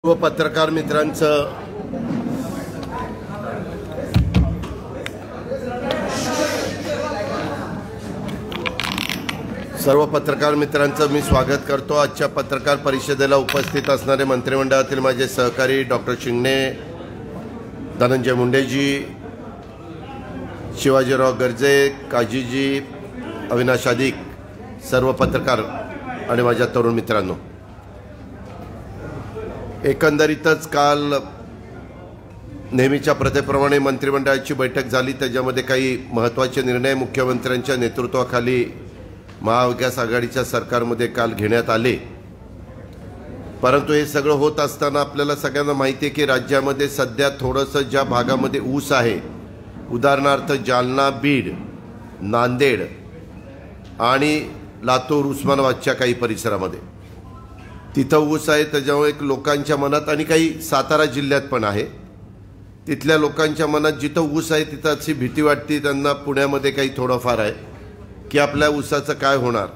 व पत्रकार मित्रांचं सर्व पत्रकार मित्रांचं मी स्वागत करतो। आजच्या पत्रकार परिषदेला उपस्थित असणारे मंत्रिमंडळातील माझे सहकारी डॉक्टर शिंगणे, धनंजय मुंडेजी, शिवाजीराव गर्जे, काजीजी, अविनाश अधिक, सर्व पत्रकार आणि माझ्या तरुण मित्रांनो, एकंदरीतच काल नेहमीच्या प्रथेप्रमाणे मंत्रिमंडळाची बैठक झाली। त्याच्यामध्ये काही महत्त्वाचे निर्णय मुख्यमंत्र्यांच्या नेतृत्वाखाली महाविकास आघाडीच्या सरकारमध्ये काल घेण्यात आले। परंतु हे सगळं होत असताना आपल्याला सगळ्यांना माहिती आहे की राज्यामध्ये सध्या थोडंसं ज्या भागामध्ये ऊस आहे, उदाहरणार्थ जालना, बीड, नांदेड आणि लातूर, उस्मानाबादच्या काही परिसरामध्ये तिथं ऊस आहे। त्याच्यामुळे एक लोकांच्या मनात आणि काही सातारा जिल्ह्यात पण आहे, तिथल्या लोकांच्या मनात जिथं ऊस आहे तिथं अशी भीती वाटते त्यांना, पुण्यामध्ये काही थोडंफार आहे की आपल्या ऊसाचं काय होणार।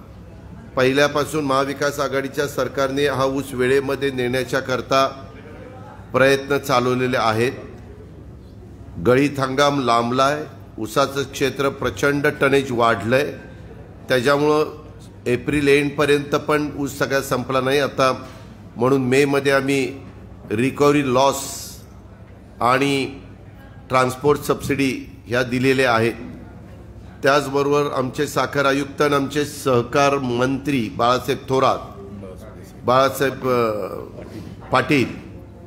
पहिल्यापासून महाविकास आघाडीच्या सरकारने हा ऊस वेळेमध्ये नेण्याच्या करता प्रयत्न चालवलेले आहेत। गळीत हंगाम लांबलाय, ऊसाचं क्षेत्र प्रचंड टनेज वाढलंय, त्याच्यामुळं एप्रिल एंडपर्यंत पण ऊस सगळा संपला नाही आता, म्हणून मेमध्ये आम्ही रिकव्हरी लॉस आणि ट्रान्सपोर्ट सबसिडी ह्या दिलेल्या आहेत। त्याचबरोबर आमचे साखर आयुक्त आणि आमचे सहकार मंत्री बाळासाहेब पाटील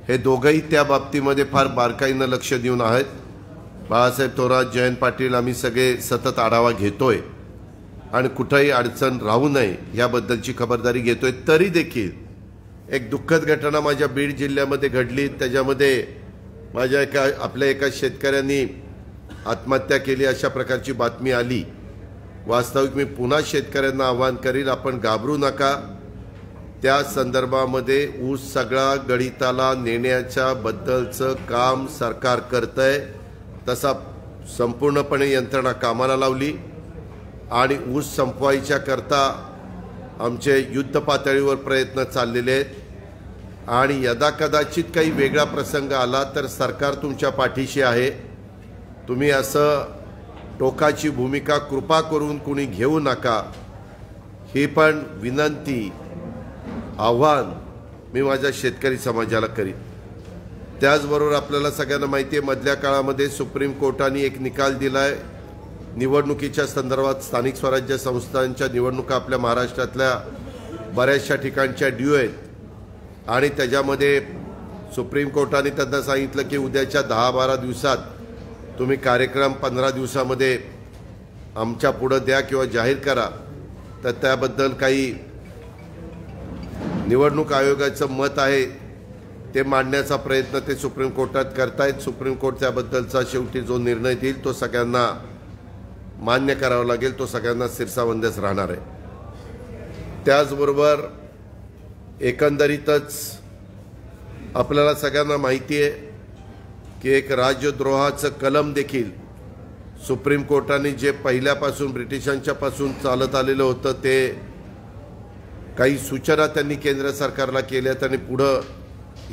हे दोघंही त्या बाबतीमध्ये फार बारकाईनं लक्ष देऊन आहेत। बाळासाहेब थोरात, जयंत पाटील, आम्ही सगळे सतत आढावा घेतोय आणि कुठेही अडचण राहू नये याबद्दलची खबरदारी घेतोय। तरी देखील एक दुःखद घटना माझ्या बीड जिल्ह्यामध्ये घडली। त्याच्यामध्ये माझ्या आपल्या एका शेतकऱ्यांनी आत्महत्या केली अशा प्रकारची बातमी आली। वास्तविक मी पुन्हा शेतकऱ्यांना आवाहन करील, आपण घाबरू नका। त्या संदर्भामध्ये ऊस सगळा गळीताला नेण्याच्या बद्दलचं काम सरकार करतंय, तसा संपूर्णपणे यंत्रणा कामाला लावली आणि ऊस संपवायच्या करता आमचे युद्ध पातळीवर प्रयत्न चाललेले आहेत आणि यदाकदाचित काही वेगळा प्रसंग आला तर सरकार तुमच्या पाठीशी आहे। तुम्ही असं टोकाची भूमिका कृपा करून कुणी घेऊ नका, ही पण विनंती, आव्हान मी माझ्या शेतकरी समाजाला करीन। त्याचबरोबर आपल्याला सगळ्यांना माहिती आहे मधल्या काळामध्ये सुप्रीम कोर्टाने एक निकाल दिलाय निवडणुकीच्या संदर्भात। स्थानिक स्वराज्य संस्थांच्या निवडणुका आपल्या महाराष्ट्रातल्या बऱ्याचशा ठिकाणच्या ड्यू आहेत आणि त्याच्यामध्ये सुप्रीम कोर्टाने त्यांना सांगितलं की उद्याच्या 10-12 दिवसात तुम्ही कार्यक्रम 15 दिवसामध्ये आमच्या पुढं द्या किंवा जाहीर करा। तर त्याबद्दल काही निवडणूक आयोगाचं मत आहे ते मांडण्याचा प्रयत्न ते सुप्रीम कोर्टात करतायत। सुप्रीम कोर्ट त्याबद्दलचा शेवटी जो निर्णय देईल तो सगळ्यांना मान्य करावा लागेल, तो सगळ्यांना शिरसावंदच राहणार आहे। त्याचबरोबर एकंदरीतच आपल्याला सगळ्यांना माहिती आहे की एक राज्यद्रोहाचं कलम देखील सुप्रीम कोर्टाने जे पहिल्यापासून ब्रिटिशांच्या पासून चालत आलेलं होतं ते काही सूचना त्यांनी केंद्र सरकारला केल्यात आणि पुढं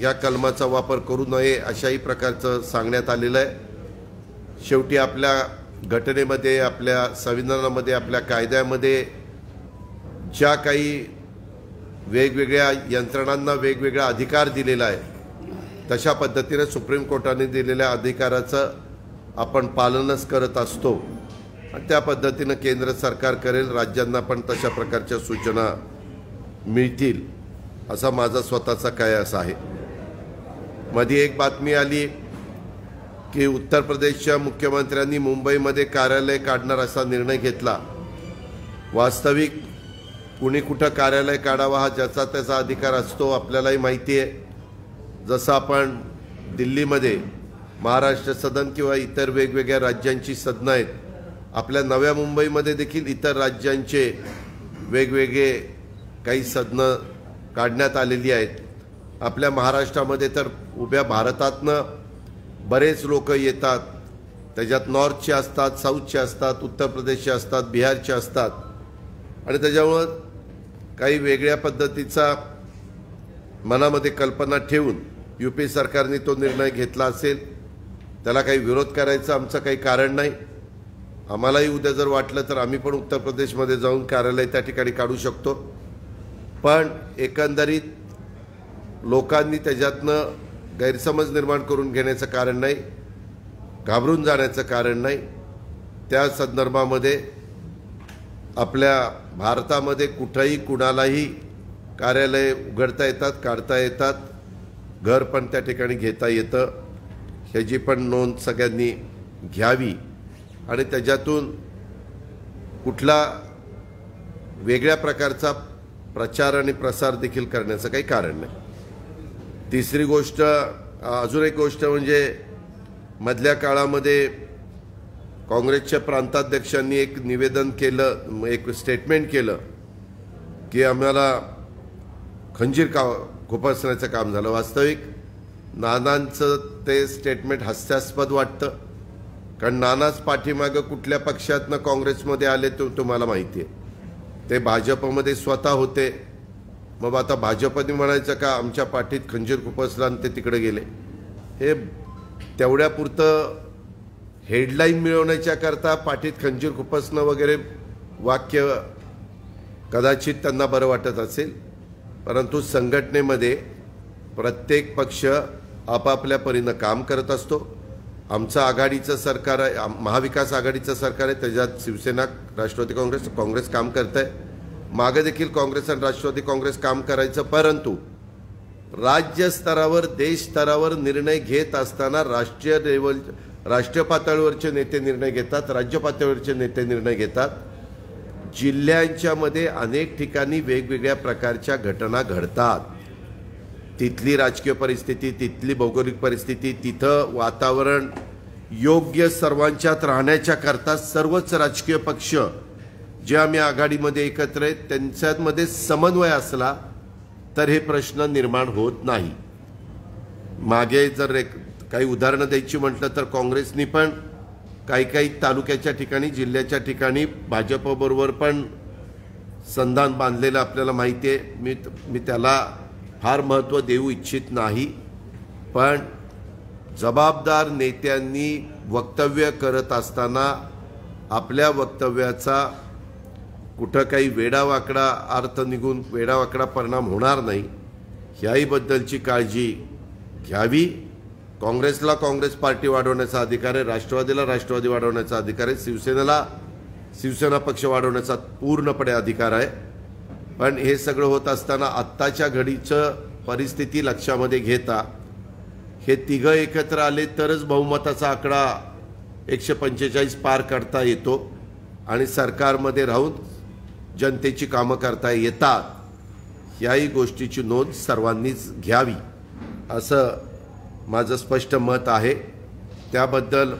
या कलमाचा वापर करू नये अशाही प्रकारचं सांगण्यात आलेलं आहे। शेवटी आपल्या घटनेमध्ये, आपल्या संविधानामध्ये, आपल्या कायद्यामध्ये ज्या काही वेगवेगळ्या यंत्रणांना वेगवेगळा अधिकार दिलेला आहे तशा पद्धतीने सुप्रीम कोर्टाने दिलेल्या अधिकाराचं आपण पालनच करत असतो आणि त्या पद्धतीनं केंद्र सरकार करेल, राज्यांना पण तशा प्रकारच्या सूचना मिळतील असा माझा स्वतःचा कयास आहे। मध्ये एक बातमी आली की उत्तर प्रदेशच्या मुख्यमंत्र्यांनी मुंबईमध्ये कार्यालय काढणार असा निर्णय घेतला। वास्तविक कुणी कुठं कार्यालय काढावा हा ज्याचा त्याचा अधिकार असतो, आपल्यालाही माहिती आहे। जसं आपण दिल्लीमध्ये महाराष्ट्र सदन किंवा इतर वेगवेगळ्या राज्यांची सदनं आहेत, आपल्या नव्या मुंबईमध्ये देखील इतर राज्यांचे वेगवेगळे काही सदनं काढण्यात आलेली आहेत। आपल्या महाराष्ट्रामध्ये तर उभ्या भारतातनं बरेच लोक येतात, त्याच्यात नॉर्थचे असतात, साऊथचे असतात, उत्तर प्रदेशचे असतात, बिहारचे असतात आणि त्याच्यामुळं काही वेगळ्या पद्धतीचा मनामध्ये कल्पना ठेवून UP सरकारने तो निर्णय घेतला असेल, त्याला काही विरोध करायचं आमचं काही कारण नाही. आम्हालाही उद्या जर वाटलं तर आम्ही पण उत्तर प्रदेशमध्ये जाऊन कार्यालय त्या ठिकाणी काढू शकतो. पण एकंदरीत लोकांनी त्याच्यातनं गैरसमज निर्माण करून घेण्याचं कारण नाही, घाबरून जाण्याचं कारण नाही. त्या संदर्भामध्ये आपल्या भारतामध्ये कुठंही कुणालाही कार्यालय उघडता येतात, काढता येतात, घर पण त्या ठिकाणी घेता येतं. ह्याची पण नोंद सगळ्यांनी घ्यावी आणि त्याच्यातून कुठला वेगळ्या प्रकारचा प्रचार आणि प्रसार देखील करण्याचं काही कारण नाही. तिसरी गोष्ट, अजून एक गोष्ट म्हणजे मधल्या काळामध्ये काँग्रेसच्या प्रांताध्यक्षांनी एक निवेदन केलं, एक स्टेटमेंट केलं की आम्हाला खंजीर खुपसण्याचं काम झालं. वास्तविक नानांचं ते स्टेटमेंट हास्यास्पद वाटतं, कारण नानाच पाठीमागं कुठल्या पक्षातनं काँग्रेसमध्ये आले तो तुम्हाला माहिती आहे. ते भाजपमध्ये स्वतः होते. मग आता भाजपने म्हणायचं का आमच्या पाठीत खंजीर खुपसला आणि ते तिकडे गेले. हे तेवढ्यापुरतं हेडलाईन मिळवण्याच्या करता पाठीत खंजीर खुपसणं वगैरे वाक्य कदाचित त्यांना बरं वाटत असेल, परंतु संघटनेमध्ये प्रत्येक पक्ष आपापल्या परीनं काम करत असतो. आमचं आघाडीचं सरकार आहे, महाविकास आघाडीचं सरकार आहे, त्याच्यात शिवसेना, राष्ट्रवादी काँग्रेस काम करत आहे. मागे देखील काँग्रेस आणि राष्ट्रवादी काँग्रेस काम करायचं, परंतु राज्य स्तरावर, देश स्तरावर निर्णय घेत असताना राष्ट्रीय पातळीवरचे नेते निर्णय घेतात, राज्य पातळीवरचे नेते निर्णय घेतात. जिल्ह्यांच्या मध्ये अनेक ठिकाणी वेगवेगळ्या प्रकारच्या घटना घडतात. तिथली राजकीय परिस्थिती, तिथली भौगोलिक परिस्थिती, तिथं वातावरण योग्य सर्वांच्यात राहण्याच्या करता सर्वच राजकीय पक्ष जे आम्ही आघाडीमध्ये एकत्र आहेत त्यांच्यामध्ये समन्वय असला तर हे प्रश्न निर्माण होत नाही. मागे जर काही उदाहरणं द्यायची म्हटलं तर काँग्रेसनी पण काही तालुक्याच्या ठिकाणी, जिल्ह्याच्या ठिकाणी भाजपबरोबर पण संधान बांधलेलं आपल्याला माहिती आहे. मी त्याला फार महत्त्व देऊ इच्छित नाही, पण जबाबदार नेत्यांनी वक्तव्य करत असताना आपल्या वक्तव्याचा कुठं काही वेडावाकडा अर्थ निघून वेडावाकडा परिणाम होणार नाही ह्याहीबद्दलची काळजी घ्यावी. काँग्रेसला काँग्रेस पार्टी वाढवण्याचा अधिकार आहे, राष्ट्रवादीला राष्ट्रवादी वाढवण्याचा अधिकार आहे, शिवसेनेला शिवसेना पक्ष वाढवण्याचा पूर्णपणे अधिकार आहे. पण हे सगळं होत असताना आत्ताच्या घडीचं परिस्थिती लक्षामध्ये घेता हे तिघं एकत्र आले तरच बहुमताचा आकडा 145 पार करता येतो आणि सरकारमध्ये राहून जनतेची कामं करता येतात. याही गोष्टीची नोंद सर्वांनीच घ्यावी असं माझं स्पष्ट मत आहे. त्याबद्दल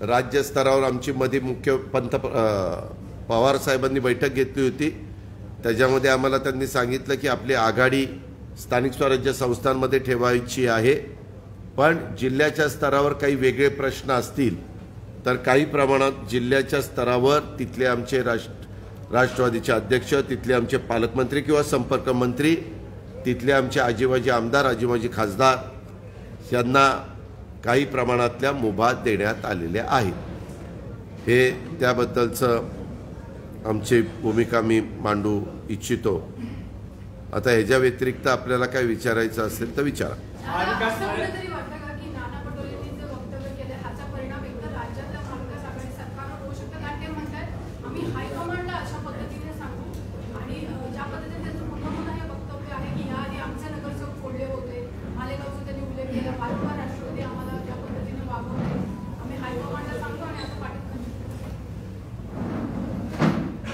राज्यस्तरावर आमची मध्ये मुख्य पवार साहेबांनी बैठक घेतली होती. त्याच्यामध्ये आम्हाला त्यांनी सांगितलं की आपली आघाडी स्थानिक स्वराज्य संस्थांमध्ये ठेवायची आहे, पण जिल्ह्याच्या स्तरावर काही वेगळे प्रश्न असतील तर काही प्रमाणात जिल्ह्याच्या स्तरावर तिथले आमचे राष्ट्रवादीचे अध्यक्ष, तिथले आमचे पालकमंत्री किंवा संपर्क मंत्री, तिथले आमचे आजीबाजी आमदार, आजीबाजी खासदार यांना काही प्रमाणातल्या मुभा देण्यात आलेल्या आहेत. हे त्याबद्दलचं आमची भूमिका मी मांडू इच्छितो. आता ह्याच्या व्यतिरिक्त आपल्याला काय विचारायचं असेल तर विचारा.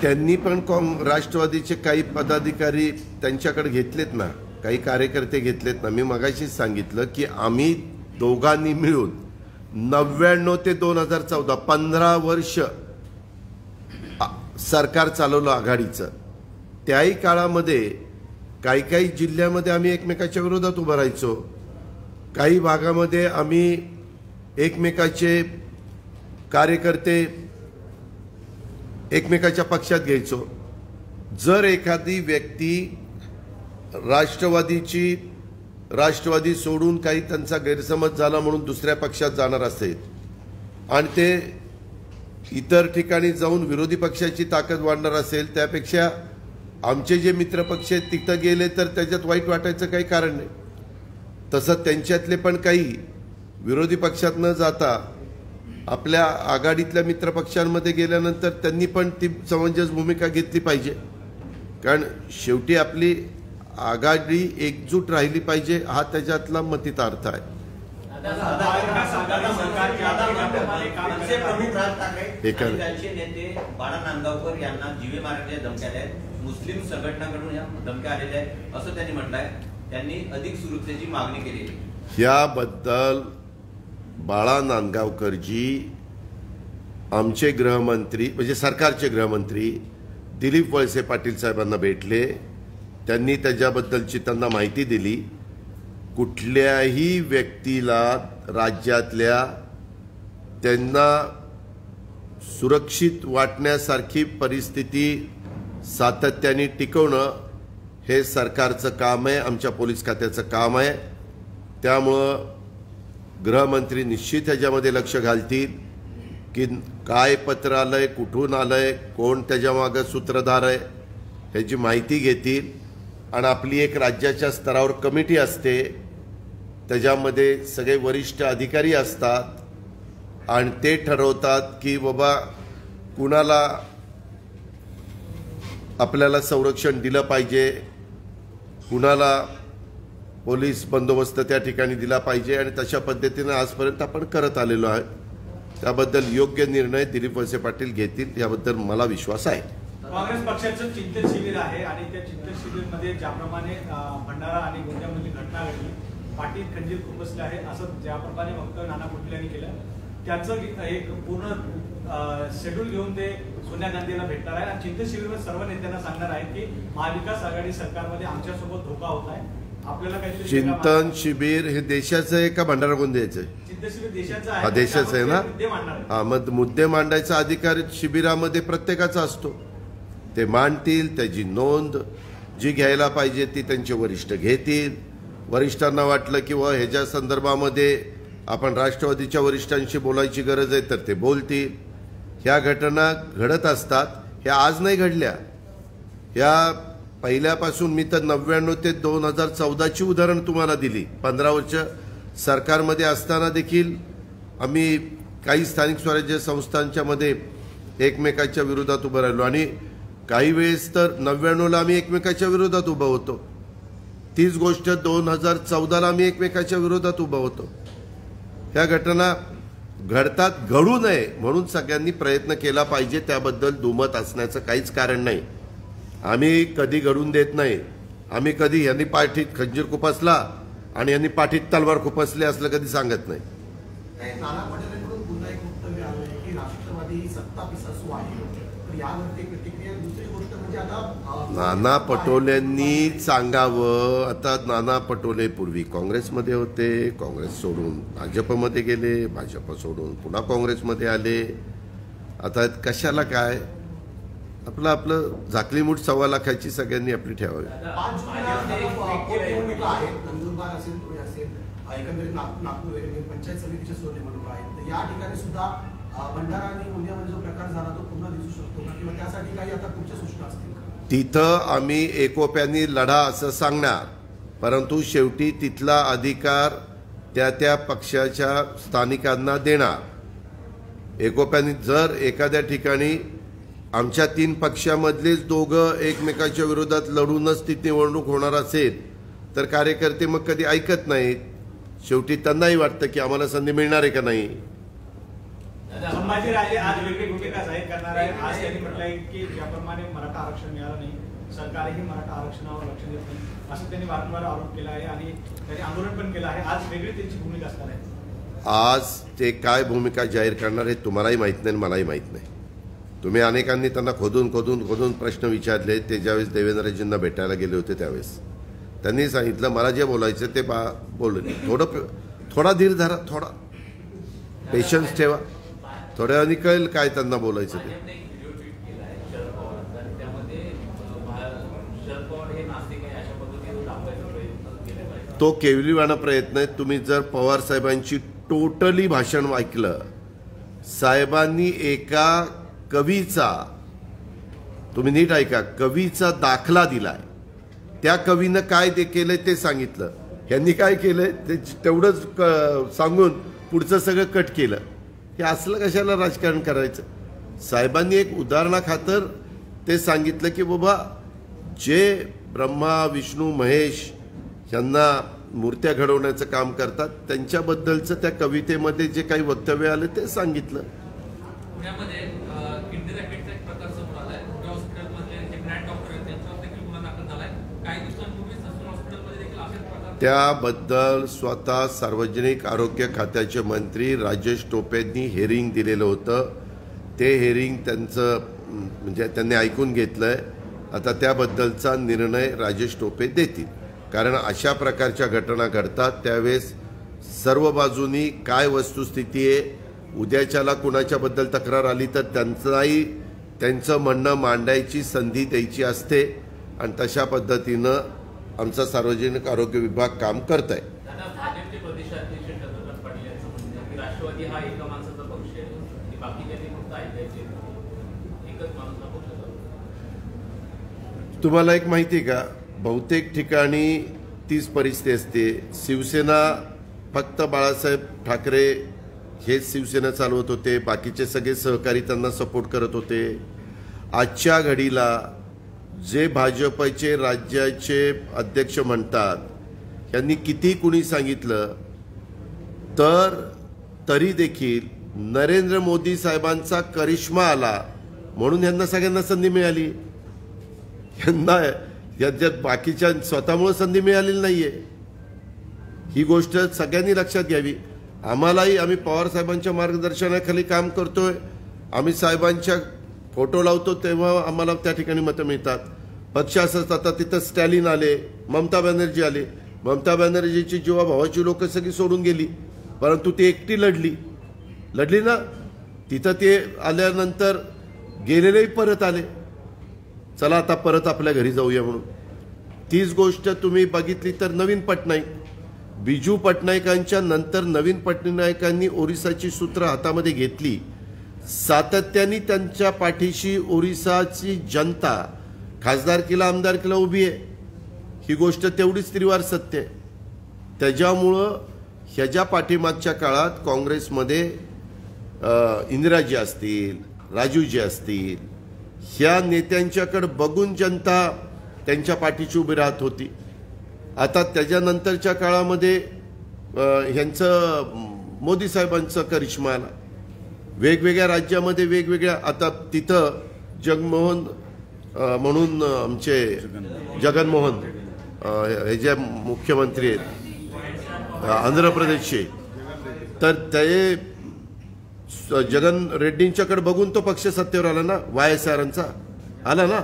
त्यांनी पण राष्ट्रवादीचे काही पदाधिकारी त्यांच्याकडे घेतलेत ना, काही कार्यकर्ते घेतलेत ना. मी मगाशीच सांगितलं की आम्ही दोघांनी मिळून 99 ते 2014 15 वर्ष सरकार चालवलं आघाडीचं. त्याही काळामध्ये काही जिल्ह्यामध्ये आम्ही एकमेकाच्या विरोधात उभं राहायचो, काही भागामध्ये आम्ही एकमेकाचे कार्यकर्ते एकमेकाच्या पक्षात घ्यायचो. जर एखादी व्यक्ती राष्ट्रवादीची राष्ट्रवादी सोडून काही त्यांचा गैरसमज झाला म्हणून दुसऱ्या पक्षात जाणार असेल आणि ते इतर ठिकाणी जाऊन विरोधी पक्षाची ताकद वाढणार असेल, त्यापेक्षा आमचे जे मित्रपक्ष आहेत तिथं गेले तर त्याच्यात वाईट वाटायचं काही कारण नाही. तसं त्यांच्यातले पण काही विरोधी पक्षात न जाता आपल्या आघाडीतल्या मित्रपक्षांमध्ये गेल्यानंतर त्यांनी पण ती समंजस भूमिका घेतली पाहिजे. कारण शेवटी आपली आघाडी एकजूट राहिली पाहिजे हा त्याच्यातला मतितार्थ आहे. त्यांचे नेते बाळा नांदगावकर यांना जीवे मारण्याच्या धमक्या आहेत, मुस्लिम संघटनाकडून या धमक्या आलेल्या आहेत असं त्यांनी म्हटलंय. त्यांनी अधिक सुरक्षेची मागणी केली. याबद्दल बाळा नांदगावकरजी आमचे गृहमंत्री म्हणजे सरकारचे गृहमंत्री दिलीप वळसे पाटील साहेबांना भेटले. त्यांनी त्याच्याबद्दलची त्यांना माहिती दिली. कुठल्याही व्यक्तीला राज्यातल्या त्यांना सुरक्षित वाटण्यासारखी परिस्थिती सातत्याने टिकवणं हे सरकारचं काम आहे, आमच्या पोलीस खात्याचं काम आहे. त्यामुळं गृहमंत्री निश्चित ह्याच्यामध्ये लक्ष घालतील की काय पत्र आलंय, कुठून आलंय, कोण त्याच्यामागं सूत्रधार आहे ह्याची माहिती घेतील. आणि आपली एक राज्याच्या स्तरावर कमिटी असते, त्याच्यामध्ये सगळे वरिष्ठ अधिकारी असतात आणि ते ठरवतात की बाबा कुणाला आपल्याला संरक्षण दिलं पाहिजे, कुणाला पोलीस बंदोबस्त त्या ठिकाणी दिला पाहिजे. आणि तशा पद्धतीने आजपर्यंत आपण करत आलेलो आहे. त्याबद्दल योग्य निर्णय दिलीप वळसे पाटील घेतील याबद्दल मला विश्वास आहे. काँग्रेस पक्षाचं चिंतन शिबिर आहे आणि त्या चिंतन शिबिरमध्ये ज्याप्रमाणे भंडारा आणि गोंदियामधली घटना घडली, पाटील खंजीर खुपसले आहे असं ज्याप्रमाणे वक्तव्य नाना पटोले यांनी केलं, त्याचं एक पूर्ण शेड्यूल घेऊन ते सोनिया गांधीला भेटणार आहे आणि चिंतन शिबिरमध्ये सर्व नेत्यांना सांगणार आहे की महाविकास आघाडी सरकारमध्ये आमच्यासोबत धोका होत आहे, आपल्याला काहीतरी. चिंतन शिबिर हे देशाचं आहे का भंडारा गोंदियाचं आहे? चिंतन शिबिर देशाचं आहे. हा देशाचं आहे ना. हा, मग मुद्दे मांडायचा अधिकार शिबिरामध्ये प्रत्येकाचा असतो. ते मांडतील, त्याची नोंद जी घ्यायला पाहिजे ती त्यांचे वरिष्ठ घेतील. वरिष्ठांना वाटलं की व ह्याच्या संदर्भामध्ये आपण राष्ट्रवादीच्या वरिष्ठांशी बोलायची गरज आहे तर ते बोलतील. ह्या घटना घडत असतात. ह्या आज नाही घडल्या, ह्या पहिल्यापासून. मी तर 99 ते 2014ची उदाहरण तुम्हाला दिली. 15 वर्ष सरकारमध्ये असताना देखील आम्ही काही स्थानिक स्वराज्य संस्थांच्या मध्ये एकमेकाच्या विरोधात उभं राहिलो आणि काही वेळेस तर 99ला आम्ही एकमेकाच्या विरोधात उभं होतो. तीच गोष्ट 2014ला आम्ही एकमेकाच्या विरोधात उभं होतो. ह्या घटना घडतात, घडू नये म्हणून सगळ्यांनी प्रयत्न केला पाहिजे. त्याबद्दल दुमत असण्याचं काहीच कारण नाही. आम्ही कधी घडून देत नाही. आम्ही कधी यांनी पाठीत खंजीर खुपसला आणि यांनी पाठीत तलवार खुपसली असलं कधी सांगत नाही. नाना पटोलेंकडून पुन्हा एक वक्तव्य आलंय की राष्ट्रवादी सत्ता पिसासू आहे. यावरती प्रतिक्रिया. दुसरी गोष्ट म्हणजे आता नाना पटोलेंनी सांगावं. आता नाना पटोले पूर्वी काँग्रेसमध्ये होते, काँग्रेस सोडून भाजपमध्ये गेले, भाजप सोडून पुन्हा काँग्रेसमध्ये आले. आता कशाला काय, आपलं आपलं झाकली मूठ 1.25 लाखाची सगळ्यांनी आपली ठेवावी. 5 निवडणुका आहेत, नंदुरबार असेल, पुणे असेल, एकंदरीत नागपूर वगैरे पंचायत समितीच्या निवडणुका आहेत. तर या ठिकाणी सुद्धा भंडारा आणि गोंदियामध्ये जो प्रकार झाला तो पुन्हा दिसू शकतो का, किंवा त्यासाठी काही आता तुमच्या सूचना असतील का? तिथं आम्ही एकोप्याने लढा असं सांगणार, परंतु शेवटी तिथला अधिकार त्या त्या पक्षाच्या स्थानिकांना देणार. एकोप्याने जर एखाद्या ठिकाणी आमच्या 3 पक्षामधलेच दोघं एकमेकाच्या विरोधात लढूनच ती निवडणूक होणार असेल तर कार्यकर्ते मग कधी ऐकत नाहीत. शेवटी त्यांनाही वाटतं की आम्हाला संधी मिळणार आहे का नाही. संभाजीराजे आज वेगळी भूमिका जाहीर करणार आहे. आज त्यांनी म्हटलंय की ज्याप्रमाणे मराठा आरक्षण मिळालं नाही, सरकारही मराठा आरक्षणावर लक्ष देत नाही असं त्यांनी वारंवार आरोप केला आहे आणि त्यांनी आंदोलन पण केलं आहे. आज वेगळी त्यांची भूमिका असणार आहे. आज ते काय भूमिका जाहीर करणार हे तुम्हालाही माहीत नाही, मलाही माहीत नाही. तुम्ही अनेकांनी त्यांना खोदून प्रश्न विचारले. ते ज्यावेळेस देवेंद्रजींना भेटायला गेले होते त्यावेळेस त्यांनी सांगितलं मला जे बोलायचं ते बोलले. थोडा धीर धरा, थोडा पेशन्स ठेवा, थोड्या वेळाने कळेल काय त्यांना बोलायचं ते. तो केविलवाणा प्रयत्न आहे. तुम्ही जर पवार साहेबांची टोटली भाषण ऐकलं, साहेबांनी एका कवीचा, तुम्ही नीट ऐका, कवीचा दाखला दिलाय. त्या कवीनं काय ते केलंय ते सांगितलं. यांनी काय केलंय ते तेवढंच सांगून पुढचं सगळं कट केलं. हे असलं कशाला राजकारण करायचं? साहेबांनी एक उदाहरणाखातर ते सांगितलं की बाबा जे ब्रह्मा विष्णू महेश यांना मूर्त्या घडवण्याचं काम करतात त्यांच्याबद्दलचं त्या कवितेमध्ये जे काही वक्तव्य आले ते सांगितलं. पुण्यामध्ये किडनी रॅकेटचा एक प्रकार समोर आलाय. पुणे हॉस्पिटलमध्ये जे ग्रँड डॉक्टर आहेत त्यांच्यावर देखील गुन्हा दाखल झालाय. काही दिवसांपूर्वी ससून हॉस्पिटलमध्ये देखील अशाच प्रकार. त्याबद्दल स्वतः सार्वजनिक आरोग्य खात्याचे मंत्री राजेश टोपेंनी हेरिंग दिलेलं होतं. ते हेरिंग त्यांचं म्हणजे त्यांनी ऐकून घेतलंय. आता त्याबद्दलचा निर्णय राजेश टोपे देतील. कारण अशा प्रकारच्या घटना घडतात त्यावेळेस सर्व बाजूनी काय वस्तुस्थिती आहे, उद्याच्याला कुणाच्याबद्दल तक्रार आली तर त्यांचाही त्यांचं म्हणणं मांडायची संधी द्यायची असते. आणि तशा पद्धतीनं आमचा सार्वजनिक आरोग्य विभाग काम करत आहे. भाजपचे प्रदेशाध्यक्ष चंद्रकांत पाटील यांचं म्हणणं आहे की राष्ट्रवादी हा एका माणसाचा पक्ष आहे, बाकीचे फक्त ऐकायचे, एकच माणूस हा पक्ष. तुम्हाला एक माहिती आहे का, बहुतेक ठिकाणी तीच परिस्थिती असते. शिवसेना फक्त बाळासाहेब ठाकरे हेच शिवसेना चालवत होते, बाकीचे सगळे सहकारी त्यांना सपोर्ट करत होते. आजच्या घडीला जे भाजपचे राज्याचे अध्यक्ष म्हणतात यांनी किती कुणी सांगितलं तर तरी देखील नरेंद्र मोदी साहेबांचा करिश्मा आला म्हणून यांना सगळ्यांना संधी मिळाली. यांना याच्यात बाकीच्या स्वतःमुळे संधी मिळालेली नाहीये. ही गोष्ट सगळ्यांनी लक्षात घ्यावी. आम्हालाही आम्ही पवार साहेबांच्या मार्गदर्शनाखाली काम करतोय. आम्ही साहेबांच्या फोटो लावतो तेव्हा आम्हाला त्या ठिकाणी मतं मिळतात. पक्ष असत आता तिथं स्टॅलिन आले, ममता बॅनर्जी आले. ममता बॅनर्जीची जीवाभावाची लोक सगळी सोडून गेली, परंतु ती एकटी लढली ना. तिथं ते आल्यानंतर गेलेलेही परत आले. चला आता परत आपल्या घरी जाऊया म्हणून. तीच गोष्ट तुम्ही बघितली तर नवीन पटनाईक, बिजू पटनायकांच्या नंतर नवीन पटनायकांनी ओरिसाची सूत्र हातामध्ये घेतली. सातत्याने त्यांच्या पाठीशी ओरिसाची जनता खासदारकीला आमदारकीला उभी आहे. ही गोष्ट तेवढीच त्रिवार सत्य आहे. त्याच्यामुळं ह्याच्या पाठीमागच्या काळात काँग्रेसमध्ये इंदिराजी असतील, राजूजी असतील, ह्या नेत्यांच्याकडे बघून जनता त्यांच्या पाठीशी उभी राहत होती. आता त्याच्यानंतरच्या काळामध्ये ह्यांचं मोदी साहेबांचं करिश्मा आला. वेगवेगळ्या राज्यामध्ये वेगवेगळ्या, आता तिथं जगमोहन म्हणून आमचे जगनमोहन हे जे मुख्यमंत्री आहेत आंध्र प्रदेशचे, तर ते जगन रेड्डींच्याकडे बघून तो पक्ष सत्तेवर आला ना, YSRचा आला ना.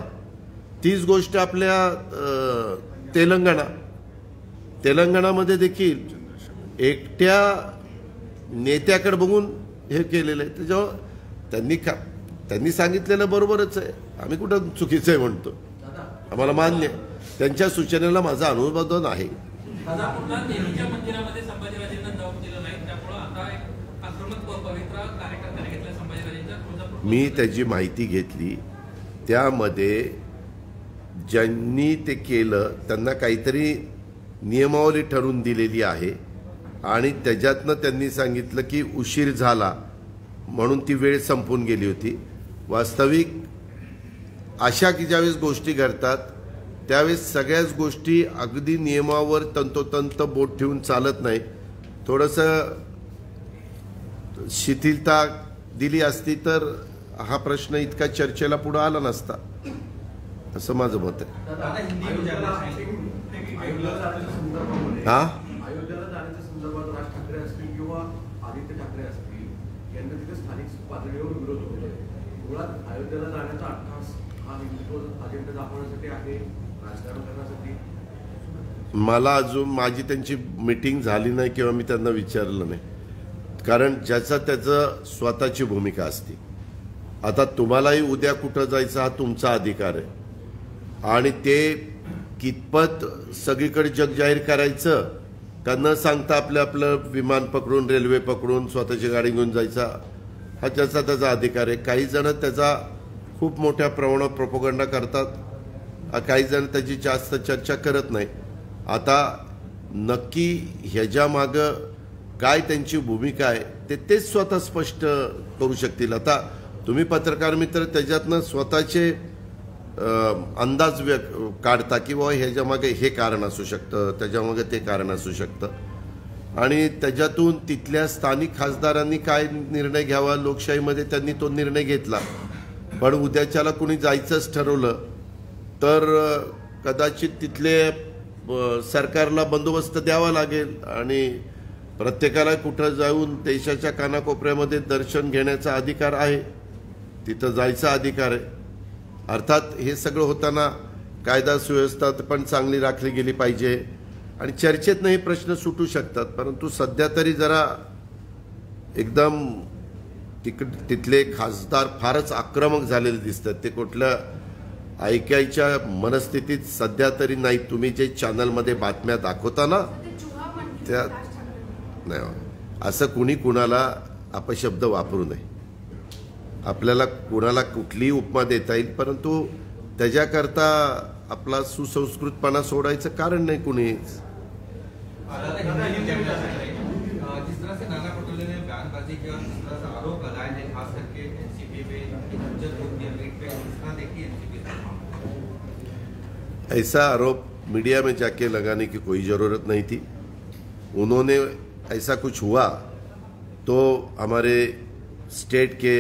तीच गोष्ट आपल्या तेलंगणामध्ये देखील एकट्या नेत्याकडे बघून हे केलेलं आहे. त्याच्यामुळे त्यांनी सांगितलेलं बरोबरच आहे. आम्ही कुठं चुकीचं आहे म्हणतो, आम्हाला मान्य आहे. त्यांच्या सूचनेला माझा अनुमोदन आहे. मी त्याची माहिती घेतली. त्यामध्ये ज्यांनी ते केलं त्यांना काहीतरी नियमावली ठरवून दिलेली आहे आणि त्याच्यातनं त्यांनी सांगितलं की उशीर झाला म्हणून ती वेळ संपून गेली होती. वास्तविक अशा की ज्यावेळेस गोष्टी घडतात त्यावेळेस सगळ्याच गोष्टी अगदी नियमावर तंतोतंत बोट ठेवून चालत नाही. थोडंसं शिथिलता दिली असती तर हा प्रश्न इतका चर्चेला पुढे आला नसता, असं माझं मत आहे. हा, अयोध्येला जाण्याच्या संदर्भात राज ठाकरे असतील किंवा आदित्य ठाकरे असतील यांना तिथे स्थानिक पातळीवर विरोध होतोय. मुळात अयोध्येला जाण्याचा अट्टास हा हिंदुत्व अजेंडा दाखवण्यासाठी आहे, राजकारण करण्यासाठी. मला अजून माझी त्यांची मीटिंग झाली नाही किंवा मी त्यांना विचारलं नाही, कारण ज्याचा त्याचं स्वतःची भूमिका असते. आता तुम्हालाही उद्या कुठं जायचं हा तुमचा अधिकार आहे आणि ते कितपत सगळीकडे जग जाहीर करायचं का न सांगता आपलं विमान पकडून रेल्वे पकडून स्वतःची गाडी घेऊन जायचा हा ज्याचा त्याचा अधिकार आहे. काही जण त्याचा खूप मोठ्या प्रमाणात प्रोपगंडा करतात, काही जण त्याची जास्त चर्चा करत नाही. आता नक्की ह्याच्या मागं काय त्यांची भूमिका आहे तेच स्वतः स्पष्ट करू शकतील. आता तुम्ही पत्रकार मित्र त्याच्यातनं स्वतःचे अंदाज काढता की बाबा ह्याच्या मागे हे कारण असू शकतं, त्याच्यामागे ते कारण असू शकतं, आणि त्याच्यातून तिथल्या स्थानिक खासदारांनी काय निर्णय घ्यावा लोकशाहीमध्ये त्यांनी तो निर्णय घेतला. पण उद्याच्याला कुणी जायचंच ठरवलं तर कदाचित तिथले सरकारला बंदोबस्त द्यावा लागेल आणि प्रत्येकाला कुठं जाऊन देशाच्या कानाकोपऱ्यामध्ये दर्शन घेण्याचा अधिकार आहे, तिथं जायचा अधिकार आहे. अर्थात हे सगळं होताना कायदा सुव्यवस्था पण चांगली राखली गेली पाहिजे आणि चर्चेतनं हे प्रश्न सुटू शकतात. परंतु सध्या तरी जरा एकदम तिथले खासदार फारच आक्रमक झालेले दिसतात. ते कुठल्या ऐकायच्या मनस्थितीत सध्या तरी नाही. तुम्ही जे चॅनलमध्ये बातम्या दाखवता ना त्या नाही, असं कुणी कुणाला अपशब्द वापरू नये. आपल्याला कुणाला कुठलीही उपमा देता येईल, परंतु त्याच्याकरता आपला सुसंस्कृतपणा सोडायचं कारण नाही कुणीच. जिस तरह से नाना पटोले ने बयानबाजी की और जिस तरह से आरोप लगाए हैं खास करके एनसीपी पे इस तरह देखिए एनसीपी ऐसा आरोप मीडिया में जाके लगाने की कोई ज़रूरत नहीं थी. उन्होंने ऐसा कुछ हुआ तो हमारे स्टेट के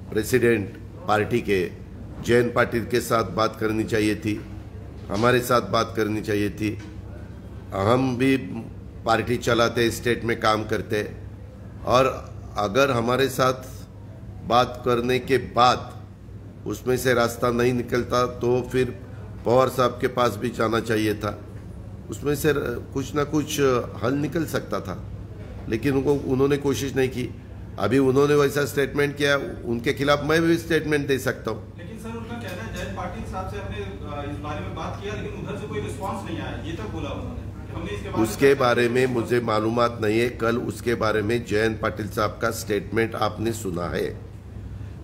प्रेसिडेंट पार्टी के जयंत पाटिल के साथ बात करनी चाहिए थी, हमारे साथ बात करनी चाहिए थी. हम भी पार्टी चलाते, स्टेट में काम करते, और अगर हमारे साथ बात करने के बाद उसमें से रास्ता नहीं निकलता तो फिर पवार साहब के पास भी जाना चाहिए था. उसमें से कुछ ना कुछ हल निकल सकता था, लेकिन उन्होंने कोशिश नहीं की. अभी उन्होंने वैसा स्टेटमेंट किया, उनके खिलाफ मैं भी स्टेटमेंट दे सकता हूँ. लेकिन सर उनका कहना है जयंत पाटिल साहब से हमने इस बारे में बात किया लेकिन उधर से कोई रिस्पांस नहीं आया, ये तक बोला उन्होंने. उसके बारे में मुझे मालूमात नहीं है. कल उसके बारे में जयंत पाटिल साहब का स्टेटमेंट आपने सुना है,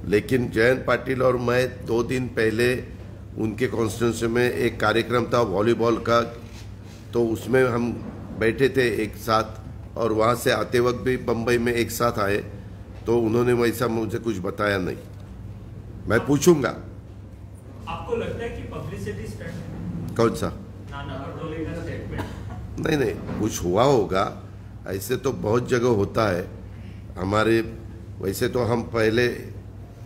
लेकिन जयंत पाटिल और मैं 2 दिन पहले उनके कॉन्स्टिट्यूंसी में एक कार्यक्रम था वॉलीबॉल का, तो उसमें हम बैठे थे एक साथ, और वहाँ से आते वक्त भी बम्बई में एक साथ आए, तो उन्होंने वैसा मुझे कुछ बताया नहीं. मैं पूछूंगा. आपको लगता है कि पब्लिसिटी स्टंट कौन सा? नाना पटोले का स्टेटमेंट नहीं, कुछ हुआ होगा. ऐसे तो बहुत जगह होता है. हमारे वैसे तो हम पहले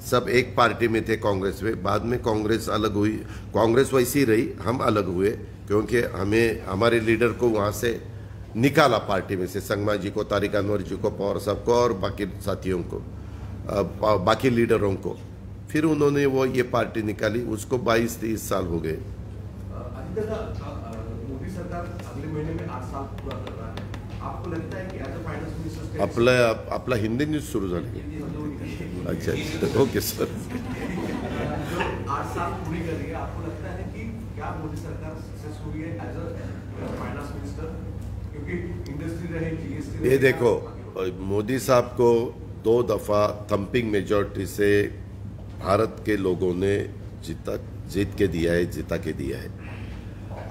सब एक पार्टी में थे कांग्रेस में, बाद में कांग्रेस अलग हुई. कांग्रेस वैसी रही, हम अलग हुए क्योंकि हमें हमारे लीडर को वहाँ से निकाला पार्टी में से, संगमा जी को, तारिक अनवर जी को, पवार साहब को और बाकी साथियों को, बाकी लीडरों को. फिर उन्होंने वो ये पार्टी निकाली, उसको 22-23 साल हो गए. मोदी सरकार अगले महीने में 8 साल पूरा कर रहा है. आपको लगता है कि एज अ फाइनेंस मिनिस्टर आपला हिंदी न्यूज सुरू झाली? अच्छा, ओके सर. 8 साल पूरी कर रही है, आपको लगता है कि क्या मोदी सरकार सक्सेस हुई है एज अ फाइनेंस मिनिस्टर? क्योंकि इंडस्ट्री रहे, जीएसटी. ये देखो, मोदी साहब को 2 दफा थम्पिंग मेजॉरिटी से भारत के लोगों ने जीत के दिया है, जिता के दिया है.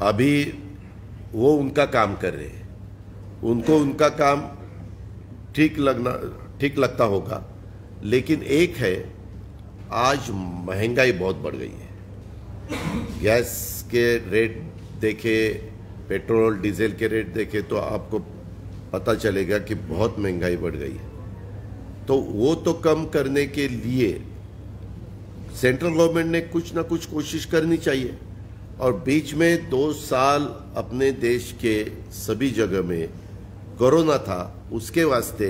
अभी वो उनका काम कर रहे हैं, उनको उनका काम ठीक लगता होगा, लेकिन एक है, आज महंगाई बहुत बढ़ गई है. गैस के रेट देखे, पेट्रोल डीजल के रेट देखे तो आपको पता चलेगा कि बहुत महंगाई बढ़ गई है. तो वो तो कम करने के लिए सेंट्रल गवर्नमेंट ने कुछ ना कुछ कोशिश करनी चाहिए. और बीच में 2 साल अपने देश के सभी जगह में कोरोना था, उसके वास्ते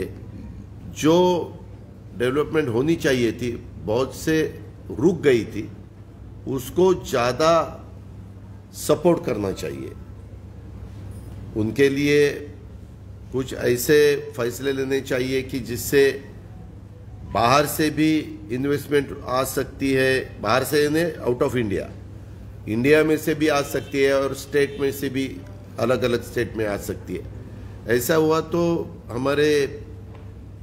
जो डेवलपमेंट होनी चाहिए थी बहुत से रुक गई थी, उसको ज़्यादा सपोर्ट करना चाहिए. उनके लिए कुछ ऐसे फैसले लेने चाहिए कि जिससे बाहर से भी इन्वेस्टमेंट आ सकती है, बाहर से यानी आउट ऑफ इंडिया, इंडिया में से भी आ सकती है और स्टेट में से भी अलग अलग स्टेट में आ सकती है। ऐसा हुआ तो हमारे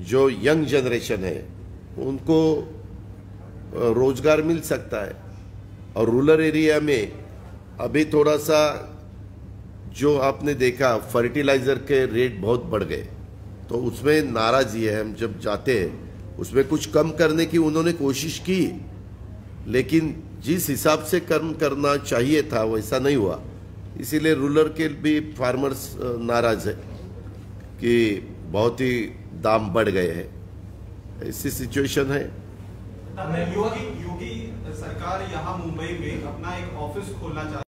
जो यंग जनरेशन है उनको रोजगार मिल सकता है। और रूरल एरिया में अभी थोड़ा सा जो आपने देखा फर्टिलाइजर के रेट बहुत बढ़ गए, तो उसमें नाराजगी है। हम जब जाते हैं उसमें कुछ कम करने की उन्होंने कोशिश की, लेकिन जिस हिसाब से कम करना चाहिए था वैसा नहीं हुआ। इसीलिए रूरल के भी फार्मर्स नाराज है कि बहुत ही दाम बढ़ गए हैं। ऐसी सिचुएशन है। योगी सरकार यहाँ मुंबई में अपना एक ऑफिस खोलना चाहती है।